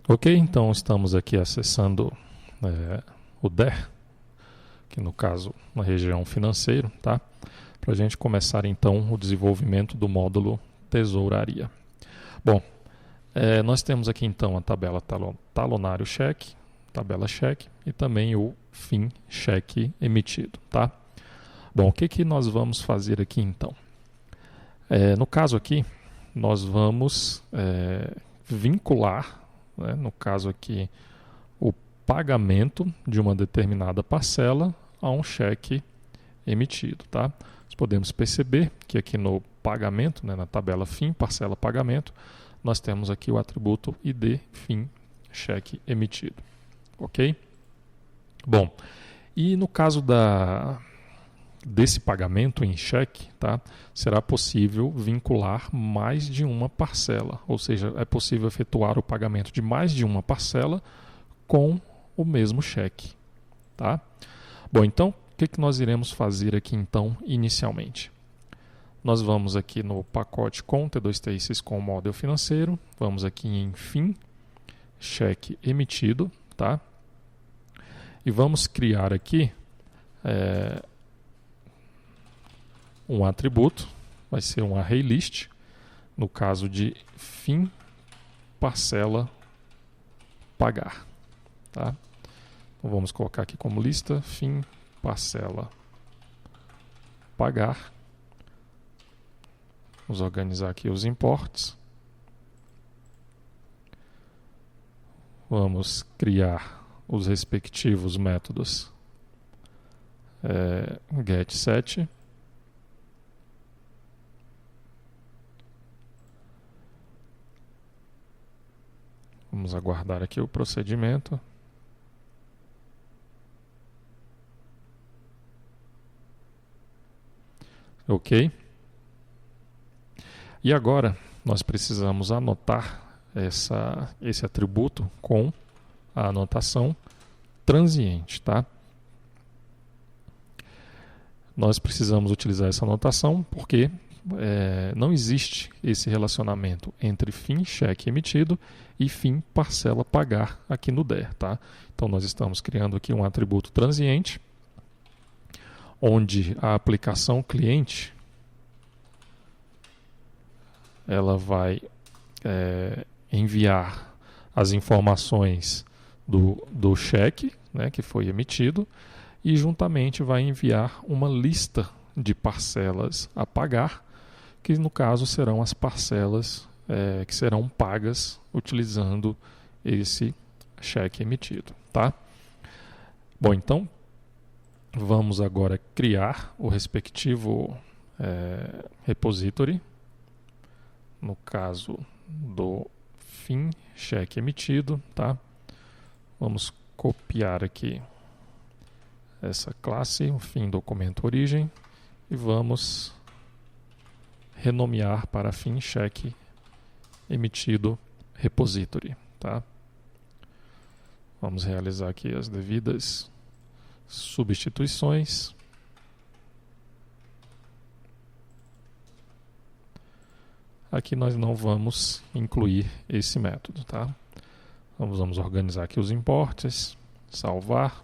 Ok, então estamos aqui acessando o DER, que no caso na região financeiro, tá? Para a gente começar então o desenvolvimento do módulo tesouraria. Bom, nós temos aqui então a tabela talonário cheque, tabela cheque e também o fim cheque emitido, tá? Bom, o que nós vamos fazer aqui então? No caso aqui, nós vamos vincular, no caso aqui, o pagamento de uma determinada parcela a um cheque emitido, tá? Nós podemos perceber que aqui no pagamento, na tabela fim, parcela pagamento, nós temos aqui o atributo ID fim cheque emitido, ok? Bom, e no caso desse pagamento em cheque, tá, será possível vincular mais de uma parcela, ou seja, é possível efetuar o pagamento de mais de uma parcela com o mesmo cheque, tá? Bom, então, o que nós iremos fazer aqui então inicialmente? Nós vamos aqui no pacote com T2T com o model financeiro, vamos aqui em fim, cheque emitido, tá? E vamos criar aqui um atributo, vai ser um array list, no caso de fim parcela pagar, tá? Então vamos colocar aqui como lista fim parcela pagar. Vamos organizar aqui os imports. Vamos criar os respectivos métodos getSet. Vamos aguardar aqui o procedimento. Ok. E agora nós precisamos anotar esse atributo com a anotação transiente, tá? Nós precisamos utilizar essa anotação porque não existe esse relacionamento entre fim cheque emitido e fim parcela pagar aqui no DER, tá? Então nós estamos criando aqui um atributo transiente onde a aplicação cliente ela vai enviar as informações do cheque, que foi emitido, e juntamente vai enviar uma lista de parcelas a pagar, que no caso serão as parcelas que serão pagas utilizando esse cheque emitido, tá? Bom, então vamos agora criar o respectivo repository, no caso do fim cheque emitido, tá? Vamos copiar aqui essa classe, o fim documento origem, e vamos renomear para fim cheque emitido repository, tá? Vamos realizar aqui as devidas substituições. Aqui nós não vamos incluir esse método, tá? Vamos organizar aqui os imports, salvar.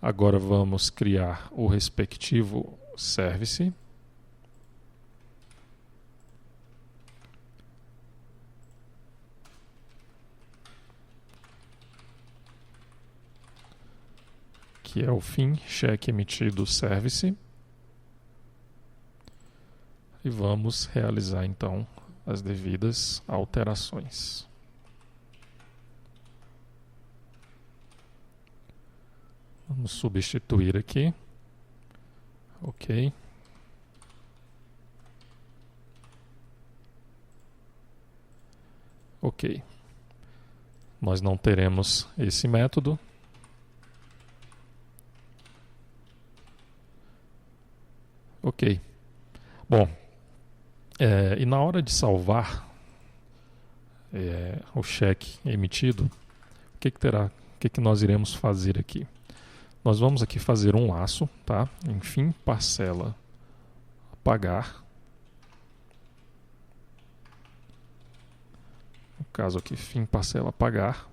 Agora vamos criar o respectivo service. Que é o fim cheque emitido service. E vamos realizar então as devidas alterações. Vamos substituir aqui. Ok. Ok. Nós não teremos esse método. Ok. Bom, e na hora de salvar o cheque emitido, o que nós iremos fazer aqui? Nós vamos aqui fazer um laço, tá? Enfim, parcela pagar. No caso aqui, fim parcela pagar.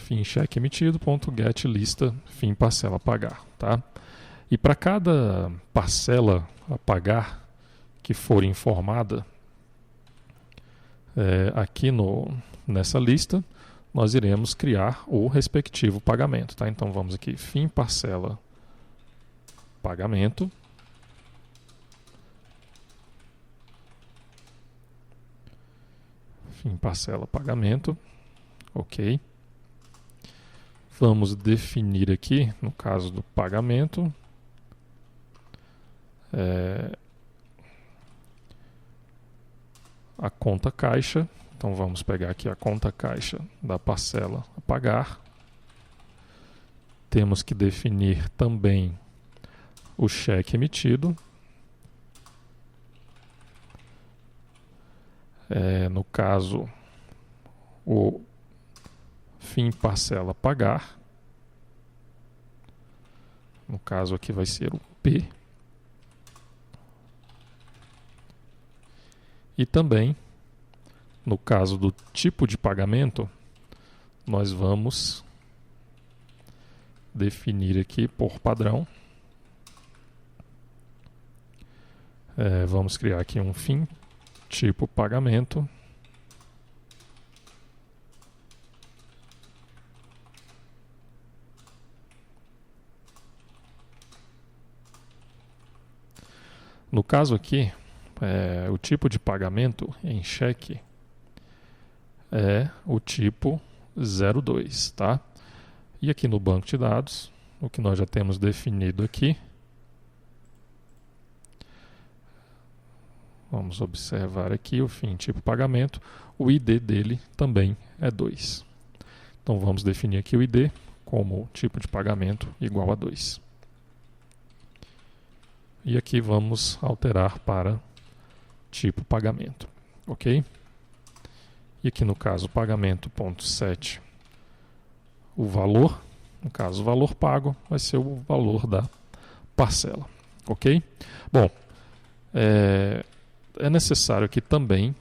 fim cheque emitido, ponto get lista, fim parcela a pagar, tá? E para cada parcela a pagar que for informada, aqui nessa lista, nós iremos criar o respectivo pagamento, tá? Então vamos aqui, fim parcela pagamento. Fim parcela pagamento. Ok. Vamos definir aqui, no caso do pagamento, a conta caixa. Então vamos pegar aqui a conta caixa da parcela a pagar. Temos que definir também o cheque emitido. No caso, o fim parcela a pagar. No caso aqui vai ser o P. E também, no caso do tipo de pagamento, nós vamos definir aqui por padrão. Vamos criar aqui um fim tipo pagamento. No caso aqui, o tipo de pagamento em cheque é o tipo 02, tá? E aqui no banco de dados, o que nós já temos definido aqui, vamos observar aqui o fim tipo pagamento, o ID dele também é 2. Então vamos definir aqui o ID como tipo de pagamento igual a 2. E aqui vamos alterar para tipo pagamento, ok? E aqui no caso pagamento.set, o valor, no caso o valor pago, vai ser o valor da parcela, ok? Bom, é necessário aqui também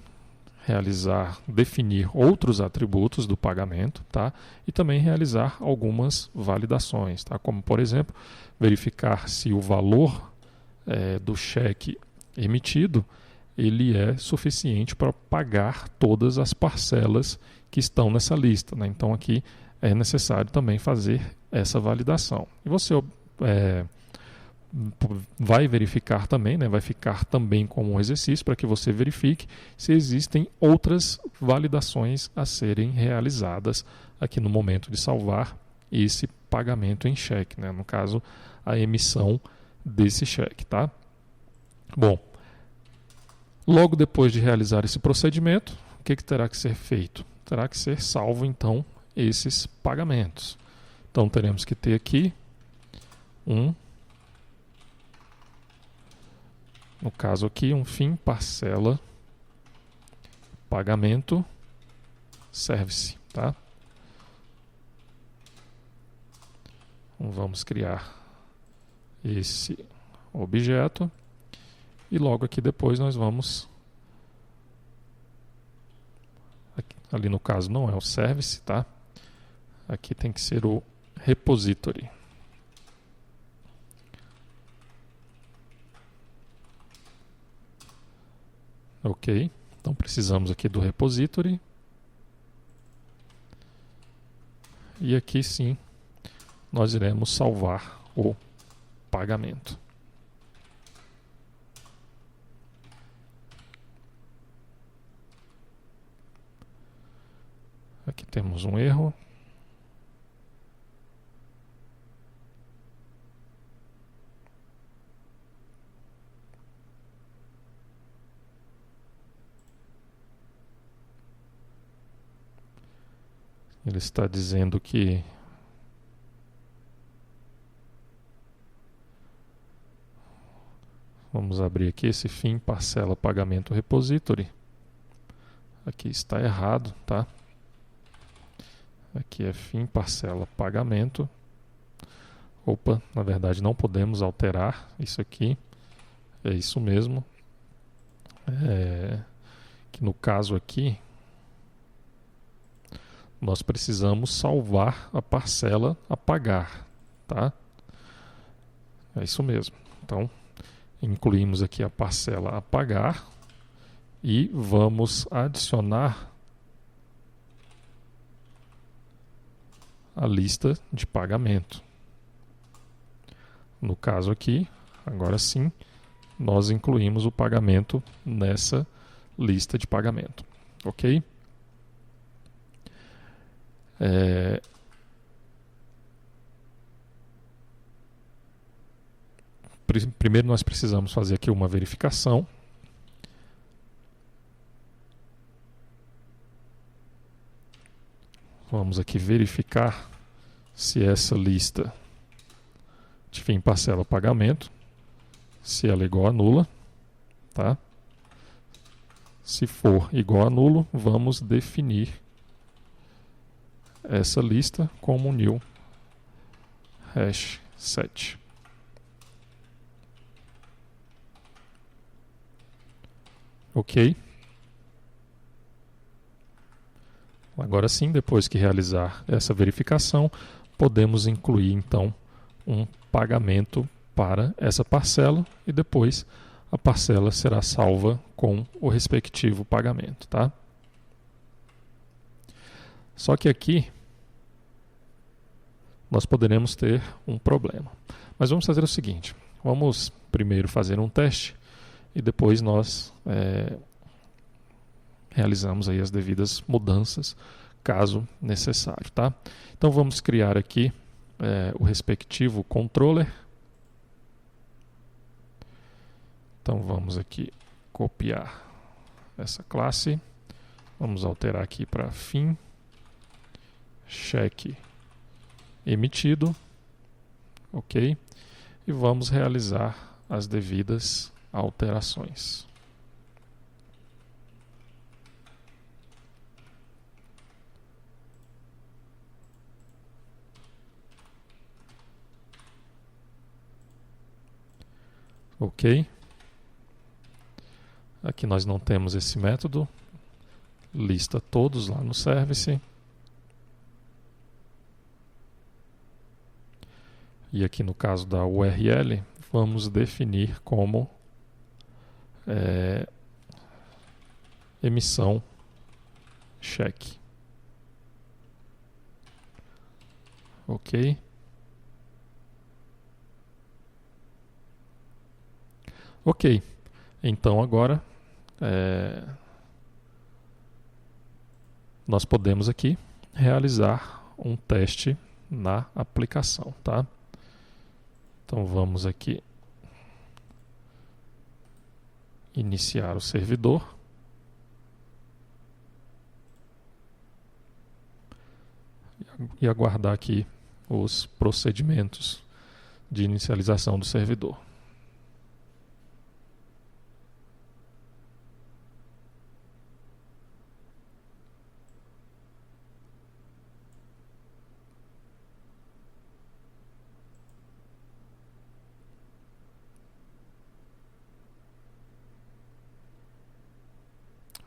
definir outros atributos do pagamento, tá? E também realizar algumas validações, tá? Como por exemplo, verificar se o valor do cheque emitido ele é suficiente para pagar todas as parcelas que estão nessa lista, né? Então aqui é necessário também fazer essa validação. E você vai verificar também, né? Vai ficar também como um exercício para que você verifique se existem outras validações a serem realizadas aqui no momento de salvar esse pagamento em cheque, né? No caso, a emissão desse cheque, tá? Bom, logo depois de realizar esse procedimento, o que terá que ser feito? Terá que ser salvo, então, esses pagamentos. Então, teremos que ter aqui no caso aqui, um fim parcela pagamento service, tá? Então, vamos criar esse objeto e logo aqui depois nós vamos ali no caso não é o service, tá? Aqui tem que ser o repository. Ok, então precisamos aqui do repository e aqui sim nós iremos salvar o pagamento. Aqui temos um erro. Ele está dizendo que vamos abrir aqui esse fim parcela pagamento repository. Aqui está errado, tá? Aqui é fim parcela pagamento. Opa, na verdade não podemos alterar isso aqui. É isso mesmo. Que no caso aqui nós precisamos salvar a parcela a pagar, tá? É isso mesmo. Então, incluímos aqui a parcela a pagar e vamos adicionar a lista de pagamento. No caso aqui, agora sim, nós incluímos o pagamento nessa lista de pagamento, ok? Primeiro nós precisamos fazer aqui uma verificação. Vamos aqui verificar se essa lista de fim parcela pagamento, se ela é igual a nula, tá? Se for igual a nulo, vamos definir essa lista como new hash set. Ok? Agora sim, depois que realizar essa verificação, podemos incluir então um pagamento para essa parcela e depois a parcela será salva com o respectivo pagamento, tá? Só que aqui nós poderemos ter um problema. Mas vamos fazer o seguinte, vamos primeiro fazer um teste e depois nós realizamos aí as devidas mudanças, caso necessário, tá? Então vamos criar aqui o respectivo controller. Então vamos aqui copiar essa classe, vamos alterar aqui para fim, cheque emitido, ok? E vamos realizar as devidas alterações. Ok? Aqui nós não temos esse método, lista todos lá no service. E aqui no caso da URL, vamos definir como emissão cheque. Ok? Ok, então agora nós podemos aqui realizar um teste na aplicação, tá? Então vamos aqui iniciar o servidor. E aguardar aqui os procedimentos de inicialização do servidor.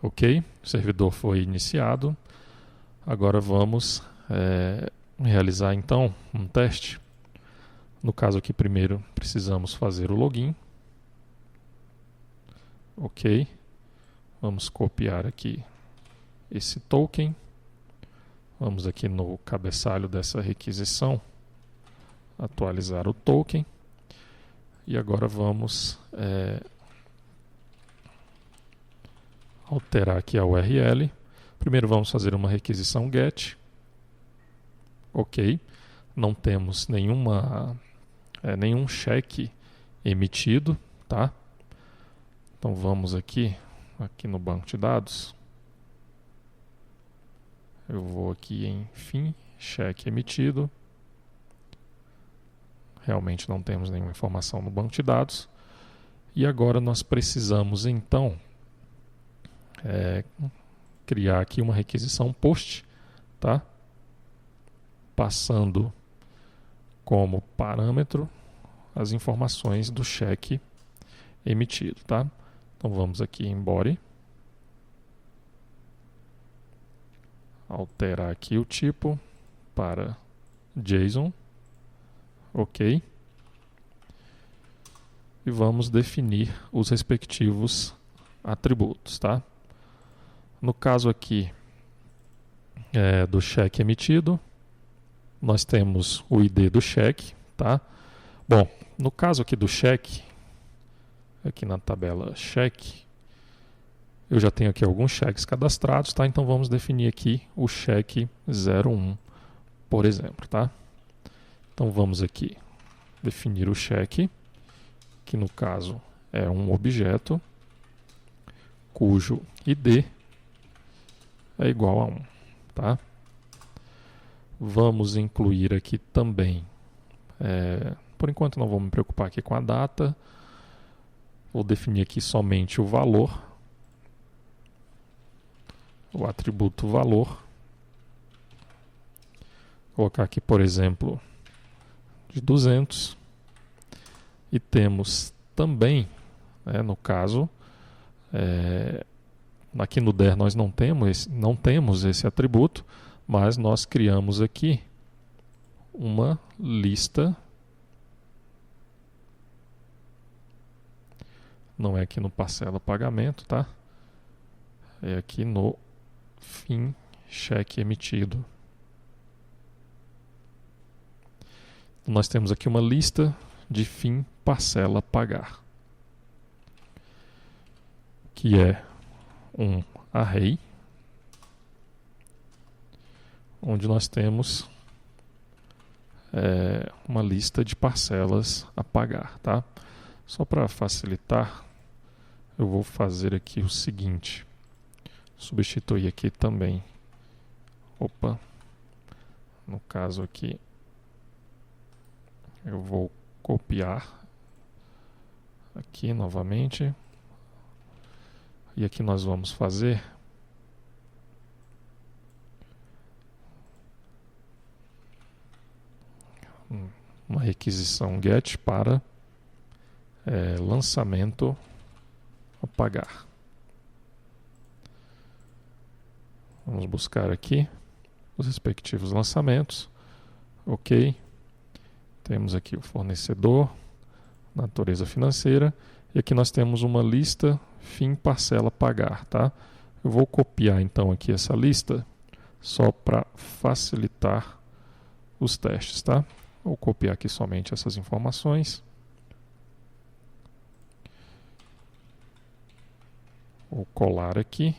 Ok, o servidor foi iniciado. Agora vamos realizar então um teste. No caso aqui, primeiro precisamos fazer o login. Ok, vamos copiar aqui esse token. Vamos aqui no cabeçalho dessa requisição, atualizar o token. E agora vamos alterar aqui a URL. Primeiro vamos fazer uma requisição GET. Ok, não temos nenhum cheque emitido, tá? Então vamos aqui no banco de dados. Eu vou aqui em fim, cheque emitido. Realmente não temos nenhuma informação no banco de dados. E agora nós precisamos então criar aqui uma requisição POST, tá? Passando como parâmetro as informações do cheque emitido, tá? Então vamos aqui em Body, alterar aqui o tipo para JSON, ok, e vamos definir os respectivos atributos, tá? No caso aqui do cheque emitido, nós temos o ID do cheque, tá? Bom, no caso aqui do cheque, aqui na tabela cheque, eu já tenho aqui alguns cheques cadastrados, tá? Então vamos definir aqui o cheque 01, por exemplo, tá? Então vamos aqui definir o cheque, que no caso é um objeto cujo ID é igual a 1, tá? Vamos incluir aqui também, por enquanto não vou me preocupar aqui com a data, vou definir aqui somente o valor, o atributo valor, vou colocar aqui, por exemplo, de 200, e temos também, no caso, aqui no DER nós não temos esse atributo, mas nós criamos aqui uma lista, não é aqui no parcela pagamento, tá? É aqui no fim cheque emitido. Nós temos aqui uma lista de fim parcela pagar, que é um array, onde nós temos uma lista de parcelas a pagar, tá? Só para facilitar, eu vou fazer aqui o seguinte, substituir aqui também, no caso aqui, eu vou copiar aqui novamente, e aqui nós vamos fazer uma requisição GET para lançamento a pagar. Vamos buscar aqui os respectivos lançamentos, ok. Temos aqui o fornecedor, natureza financeira, e aqui nós temos uma lista fim parcela pagar, tá? Eu vou copiar então aqui essa lista só para facilitar os testes, tá? Vou copiar aqui somente essas informações. Vou colar aqui.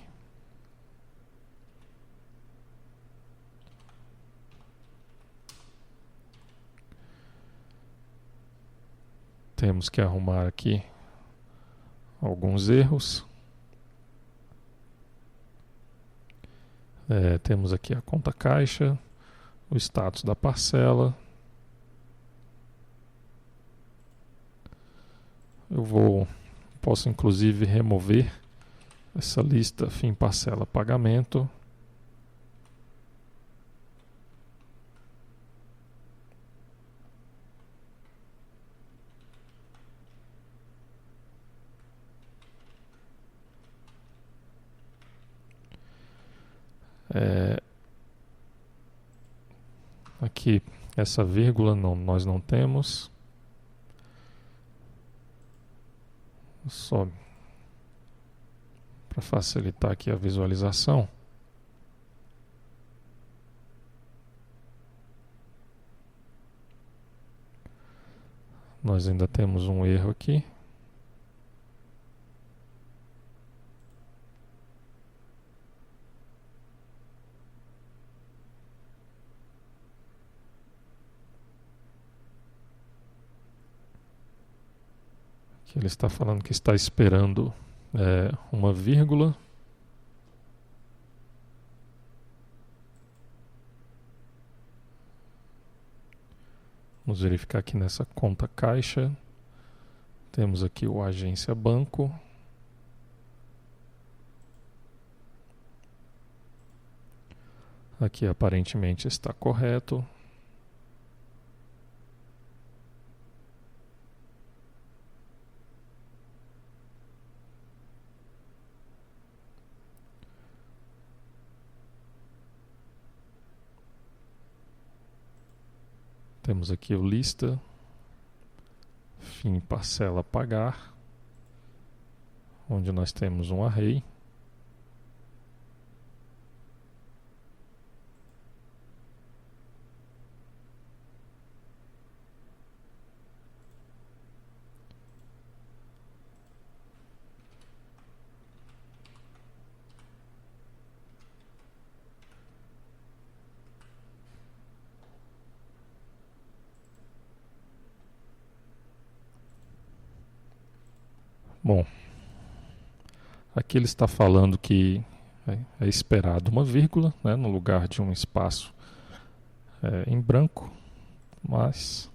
Temos que arrumar aqui alguns erros. Temos aqui a conta caixa, o status da parcela. Posso inclusive remover essa lista fim parcela pagamento. Aqui essa vírgula nós não temos. Só para facilitar aqui a visualização. Nós ainda temos um erro aqui. Que ele está falando que está esperando uma vírgula. Vamos verificar aqui nessa conta caixa. Temos aqui o agência banco. Aqui aparentemente está correto. Temos aqui o lista, fim parcela pagar, onde nós temos um array. Bom, aqui ele está falando que é esperado uma vírgula, né, no lugar de um espaço em branco, mas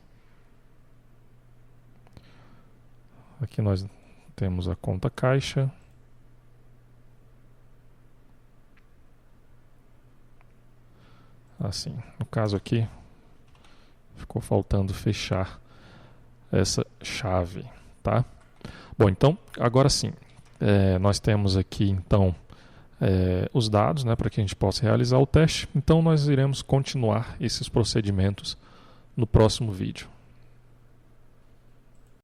aqui nós temos a conta caixa. Assim, no caso aqui, ficou faltando fechar essa chave, tá? Bom, então, agora sim, nós temos aqui, então, os dados, né, para que a gente possa realizar o teste. Então, nós iremos continuar esses procedimentos no próximo vídeo.